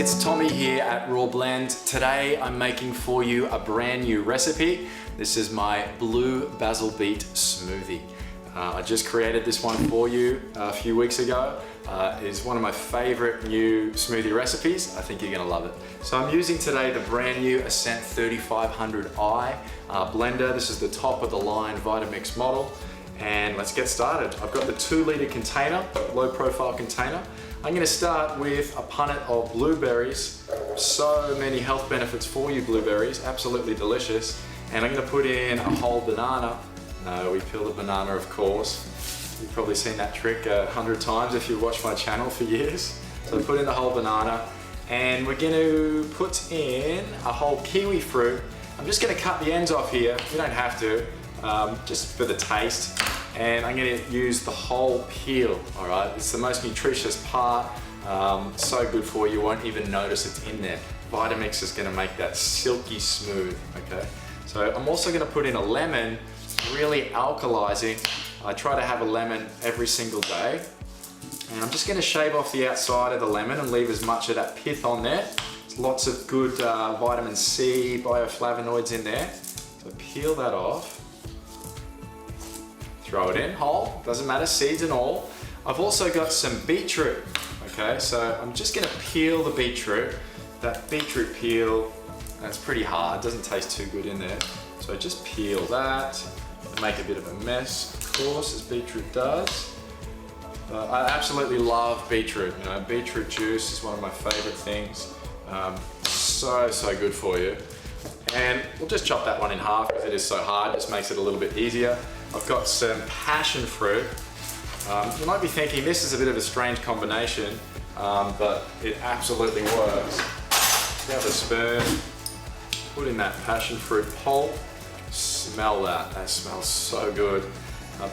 it's Tommy here at Raw Blend. Today I'm making for you a brand new recipe. This is my blue basil beet smoothie. I just created this one for you a few weeks ago. It's one of my favorite new smoothie recipes. I think you're gonna love it. So I'm using today the brand new Ascent 3500i blender. This is the top of the line Vitamix model. And let's get started. I've got the 2-liter container, low profile container. I'm gonna start with a punnet of blueberries. So many health benefits for you, blueberries, absolutely delicious. And I'm gonna put in a whole banana. No, we peel the banana, of course. You've probably seen that trick 100 times if you've watched my channel for years. So put in the whole banana, and we're gonna put in a whole kiwi fruit. I'm just gonna cut the ends off here. You don't have to, just for the taste. And I'm gonna use the whole peel, all right? It's the most nutritious part. So good for you, you won't even notice it's in there. Vitamix is gonna make that silky smooth, okay? So I'm also gonna put in a lemon, really alkalizing. I try to have a lemon every single day. And I'm just gonna shave off the outside of the lemon and leave as much of that pith on there. There's lots of good vitamin C, bioflavonoids in there. So peel that off. Throw it in whole, doesn't matter, seeds and all. I've also got some beetroot, okay? So I'm just gonna peel the beetroot. That beetroot peel, that's pretty hard, doesn't taste too good in there. So just peel that, make a bit of a mess, of course, as beetroot does. I absolutely love beetroot. You know, beetroot juice is one of my favorite things. So good for you. And we'll just chop that one in half because it is so hard, it just makes it a little bit easier. I've got some passion fruit. You might be thinking this is a bit of a strange combination, but it absolutely works. Grab a spoon, put in that passion fruit pulp. Smell that, that smells so good.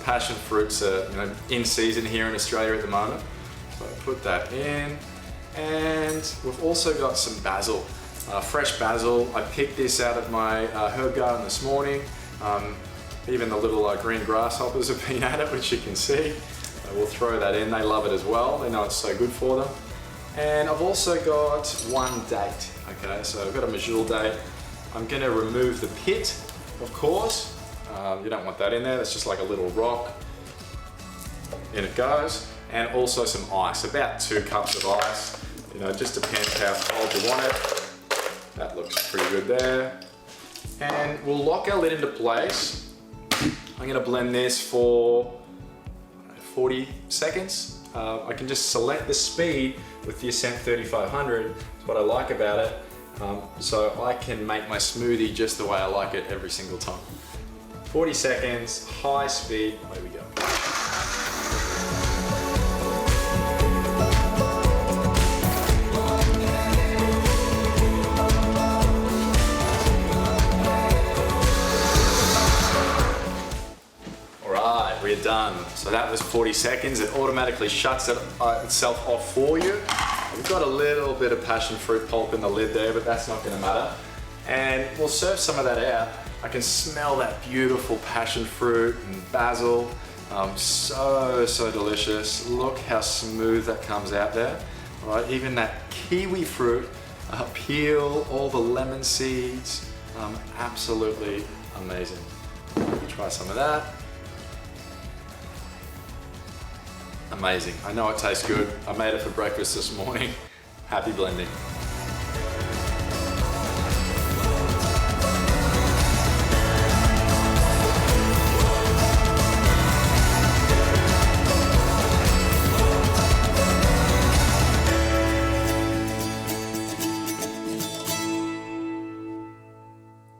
Passion fruits are in season here in Australia at the moment. So I put that in, and we've also got some basil. Fresh basil. I picked this out of my herb garden this morning. Even the little green grasshoppers have been at it, which you can see. We'll throw that in, they love it as well. They know it's so good for them. And I've also got one date, okay? So I've got a medjool date. I'm gonna remove the pit, of course. You don't want that in there, that's just like a little rock. In it goes. And also some ice, about 2 cups of ice. You know, it just depends how cold you want it. That looks pretty good there. And we'll lock our lid into place. I'm gonna blend this for 40 seconds. I can just select the speed with the Ascent 3500. That's what I like about it. So I can make my smoothie just the way I like it every single time. 40 seconds, high speed, away we go. We're done. So that was 40 seconds. It automatically shuts itself off for you. We've got a little bit of passion fruit pulp in the lid there, but that's not gonna matter. And we'll serve some of that out. I can smell that beautiful passion fruit and basil. So delicious. Look how smooth that comes out there. All right, even that kiwi fruit, peel, all the lemon seeds. Absolutely amazing. Try some of that. Amazing. I know it tastes good. I made it for breakfast this morning. Happy blending.